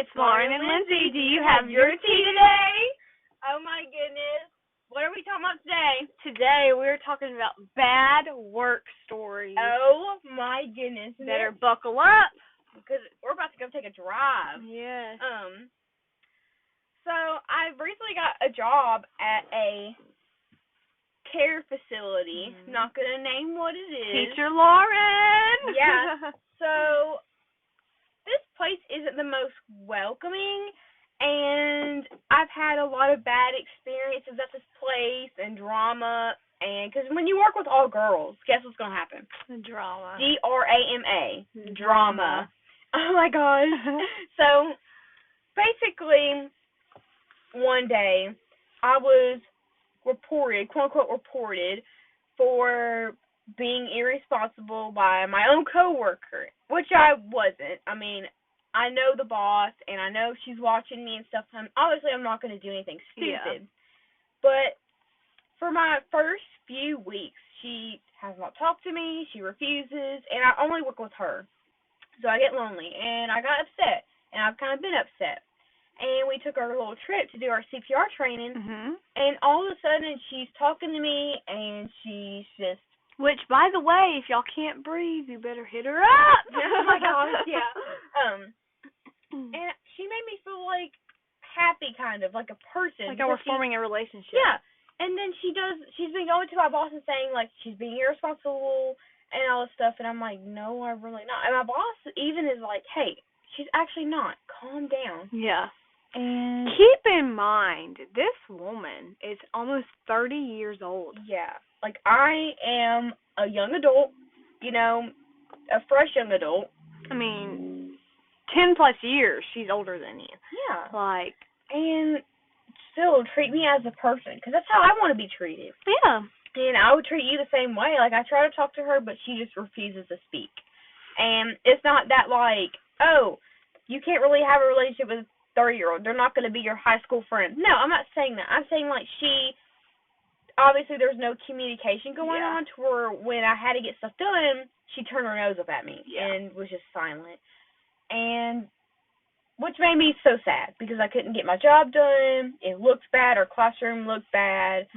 It's Lauren and Lindsey. Do you have your tea today? Oh my goodness. What are we talking about today? Today we're talking about bad work stories. Oh my goodness. Better buckle up. Because we're about to go take a drive. Yes. So I recently got a job at a care facility. Not going to name what it is. Teacher Lauren. Yeah. So this place isn't the most welcoming, and I've had a lot of bad experiences at this place and drama. And because when you work with all girls, guess what's going to happen? Drama. D-R-A-M-A. Drama. Oh my gosh. So basically, one day I was reported, quote unquote reported, for being irresponsible by my own coworker, which I wasn't. I mean, I know the boss, and I know she's watching me and stuff. Obviously, I'm not going to do anything stupid. Yeah. But for my first few weeks, she has not talked to me. She refuses, and I only work with her. So I get lonely, and I got upset, and I've kind of been upset. And we took our little trip to do our CPR training, and all of a sudden, she's talking to me, and she's just... Which, by the way, if y'all can't breathe, you better hit her up. Oh my gosh, yeah. And she made me feel like happy, kind of, like a person. Like I was forming a relationship. Yeah. And then she's been going to my boss and saying, like, she's being irresponsible and all this stuff. And I'm like, no, I'm really not. And my boss even is like, hey, she's actually not. Calm down. Yeah. And keep in mind, this woman is almost 30 years old. Yeah. Like, I am a young adult, you know, a fresh young adult. I mean, 10 plus years she's older than you. Yeah. Like, and still treat me as a person, because that's how I want to be treated. Yeah. And I would treat you the same way. Like, I try to talk to her, but she just refuses to speak. And it's not that, like, oh, you can't really have a relationship with a 30-year-old. They're not going to be your high school friend. No, I'm not saying that. I'm saying, like, obviously there's no communication going on to where when I had to get stuff done, she turned her nose up at me and was just silent. And which made me so sad because I couldn't get my job done. It looked bad. Our classroom looked bad.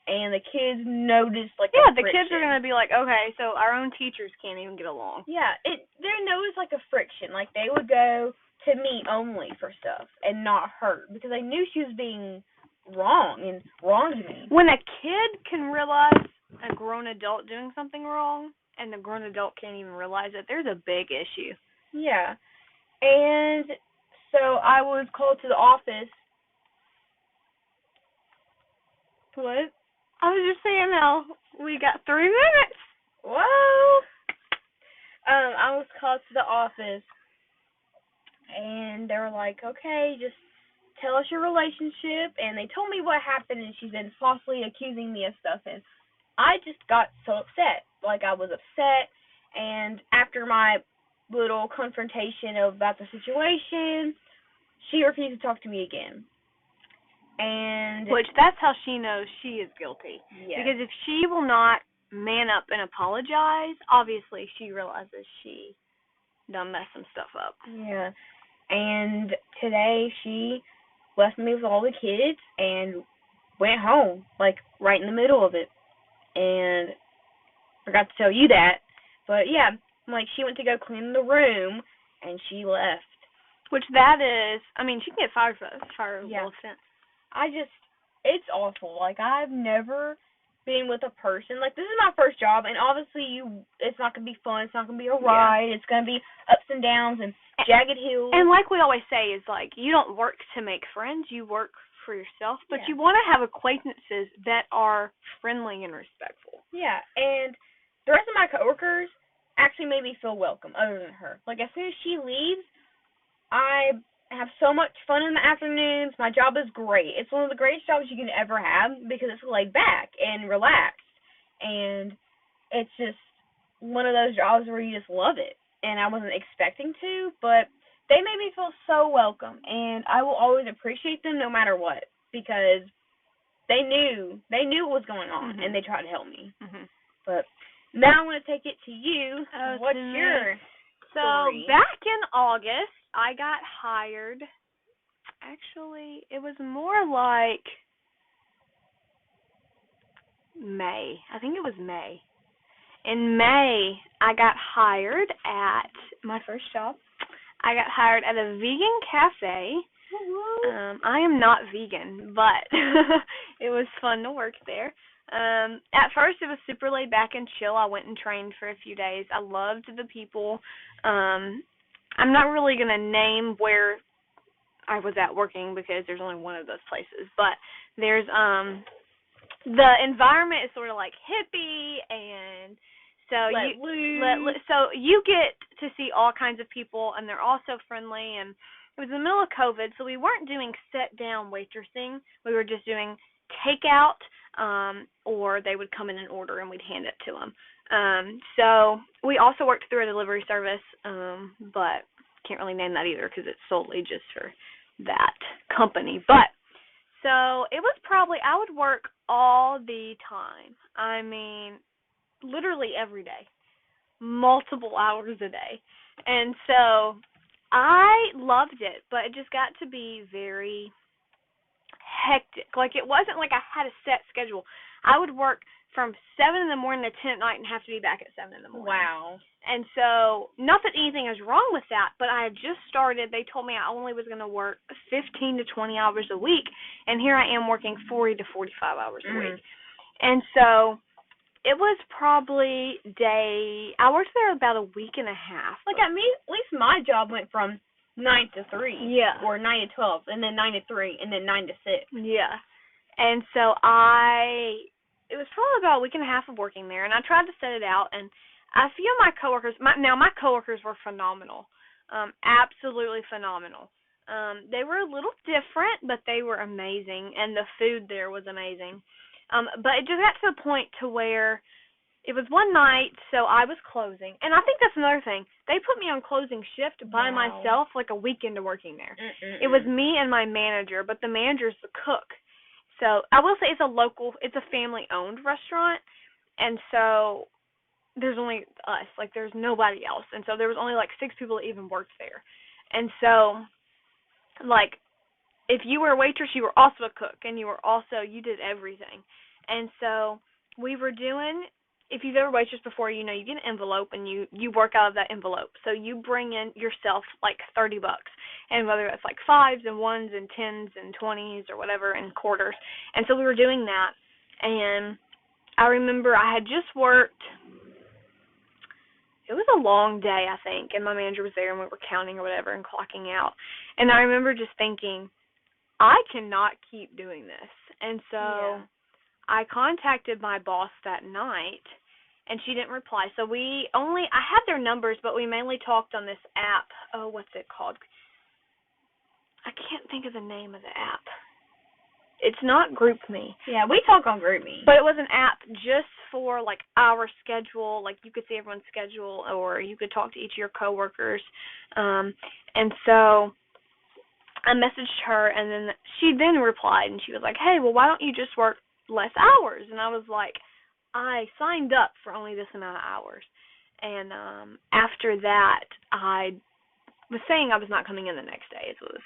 And the kids noticed, like, the kids are going to be like, okay, so our own teachers can't even get along. Yeah, there was like a friction. Like, they would go to me only for stuff and not her because I knew she was being wrong and wronged me. When a kid can realize a grown adult doing something wrong and the grown adult can't even realize it, there's a big issue. Yeah. And so I was called to the office. What? I was just saying now, we got 3 minutes. Whoa! I was called to the office, and they were like, okay, just tell us your relationship, and they told me what happened, and she's been falsely accusing me of stuff, and I just got so upset. Like, I was upset, and after my little confrontation about the situation, she refused to talk to me again. And which, that's how she knows she is guilty. Yeah. Because if she will not man up and apologize, obviously she realizes she done messed some stuff up. Yeah. And today she left me with all the kids and went home, like, right in the middle of it. And forgot to tell you that. But, yeah, like, she went to go clean the room, and she left. Which that is, I mean, she can get fired for a little offense. It's awful. Like, I've never been with a person. Like, this is my first job, and obviously it's not going to be fun. It's not going to be a ride. It's going to be ups and downs and jagged hills. And like we always say, is like, you don't work to make friends. You work for yourself. But you want to have acquaintances that are friendly and respectful. Yeah, and the rest of my coworkers actually made me feel welcome, other than her. Like, as soon as she leaves, I have so much fun in the afternoons. My job is great. It's one of the greatest jobs you can ever have because it's laid back and relaxed. And it's just one of those jobs where you just love it. And I wasn't expecting to, but they made me feel so welcome. And I will always appreciate them no matter what because they knew what was going on and they tried to help me. But now I want to take it to you. What's your story? So back in August, I got hired. Actually, it was more like May. I think it was May. In May, I got hired at my first job. I got hired at a vegan cafe. I am not vegan, but it was fun to work there. At first, it was super laid back and chill. I went and trained for a few days. I loved the people. I'm not really going to name where I was at working because there's only one of those places, but there's the environment is sort of like hippie, and so you get to see all kinds of people, and they're all so friendly. And it was in the middle of COVID, so we weren't doing sit down waitressing. We were just doing takeout, or they would come in and order, and we'd hand it to them. So we also worked through a delivery service, but can't really name that either because it's solely just for that company. But so it was probably, I would work all the time. I mean, literally every day, multiple hours a day. And so I loved it, but it just got to be very hectic. Like, it wasn't like I had a set schedule. I would work from 7 in the morning to 10 at night and have to be back at 7 in the morning. Wow. And so, not that anything is wrong with that, but I had just started. They told me I only was going to work 15 to 20 hours a week, and here I am working 40 to 45 hours a week. And so, it was probably I worked there about a week and a half. Like, at least my job went from 9 to 3. Yeah. Or 9 to 12, and then 9 to 3, and then 9 to 6. Yeah. And so, it was probably about a week and a half of working there, and I tried to set it out, and I feel my coworkers, my coworkers were phenomenal, absolutely phenomenal. They were a little different, but they were amazing, and the food there was amazing. But it just got to a point to where it was one night, so I was closing, and I think that's another thing. They put me on closing shift by myself like a week into working there. It was me and my manager, but the manager's the cook. So I will say it's a family-owned restaurant, and so there's only us. Like, there's nobody else. And so there was only, like, 6 people that even worked there. And so, like, if you were a waitress, you were also a cook, and you did everything. And so we were doing, if you've ever waitressed before, you know, you get an envelope, and you work out of that envelope. So you bring in yourself, like, $30. And whether it's, like, 5s and 1s and 10s and 20s or whatever and quarters. And so we were doing that. And I remember I had just worked. It was a long day, I think, and my manager was there, and we were counting or whatever and clocking out. And I remember just thinking, I cannot keep doing this. And so I contacted my boss that night, and she didn't reply. So I had their numbers, but we mainly talked on this app. Oh, what's it called? I can't think of the name of the app. It's not GroupMe. Yeah, we talk on GroupMe. But it was an app just for, like, our schedule. Like, you could see everyone's schedule, or you could talk to each of your coworkers. And so I messaged her, and then she then replied, and she was like, hey, well, why don't you just work less hours? And I was like, I signed up for only this amount of hours. And after that, I was saying I was not coming in the next day. It was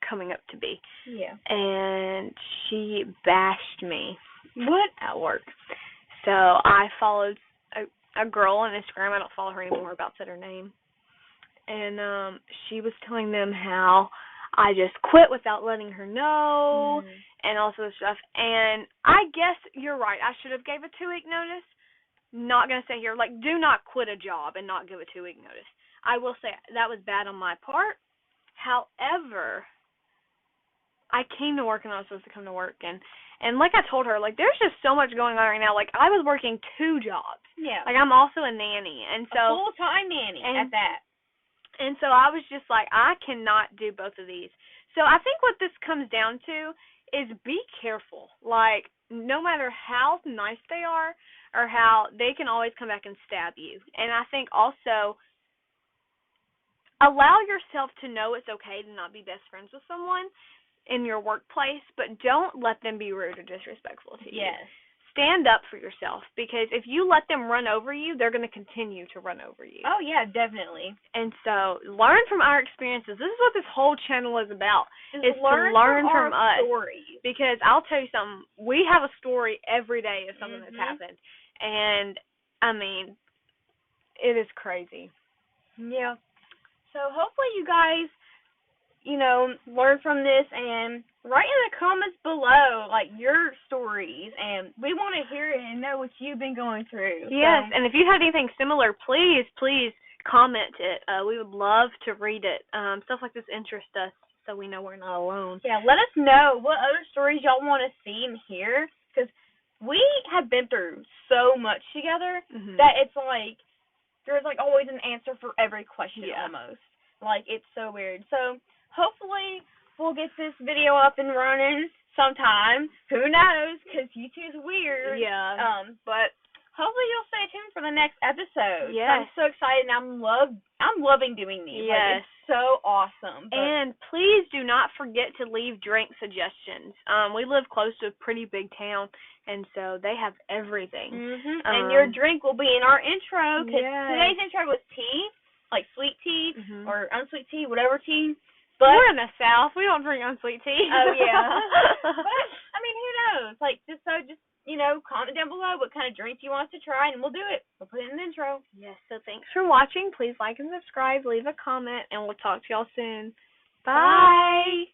coming up to be. Yeah. And she bashed me. What? At work. So I followed a girl on Instagram. I don't follow her anymore, about said her name. And she was telling them how I just quit without letting her know and all sorts of stuff. And I guess you're right. I should have gave a 2-week notice. Not going to say here, like, do not quit a job and not give a 2-week notice. I will say that was bad on my part. However, I came to work and I was supposed to come to work. And like I told her, like, there's just so much going on right now. Like, I was working 2 jobs. Yeah. Like, I'm also a nanny. And so, a full-time nanny at that. And so I was just like, I cannot do both of these. So I think what this comes down to is be careful. Like, no matter how nice they are or how they can always come back and stab you. And I think also allow yourself to know it's okay to not be best friends with someone in your workplace, but don't let them be rude or disrespectful to you. Yes. stand up for yourself, because if you let them run over you, they're going to continue to run over you. Oh, yeah, definitely. And so learn from our experiences. This is what this whole channel is about, Just is to learn from us. Stories. Because I'll tell you something, we have a story every day of something that's happened. And, I mean, it is crazy. Yeah. So hopefully you guys, learn from this, and write in the comments below, like, your stories, and we want to hear it and know what you've been going through. Yes, so. and if you have anything similar, please comment it. We would love to read it. Stuff like this interests us, so we know we're not alone. Yeah, let us know what other stories y'all want to see and hear, because we have been through so much together that it's like there's like always an answer for every question almost. Like, it's so weird. So hopefully we'll get this video up and running sometime. Who knows? Because YouTube's weird. Yeah. But hopefully you'll stay tuned for the next episode. Yes. I'm so excited, and I'm loving doing these. Yes. Like, it's so awesome. And please do not forget to leave drink suggestions. We live close to a pretty big town, and so they have everything. And your drink will be in our intro, because today's intro was tea, like sweet tea or unsweet tea, whatever tea. But we're in the South. We don't drink unsweet tea. Oh, yeah. But, I mean, who knows? Like, just comment down below what kind of drink you want us to try, and we'll do it. We'll put it in the intro. Yes, so thanks for watching. Please like and subscribe, leave a comment, and we'll talk to y'all soon. Bye.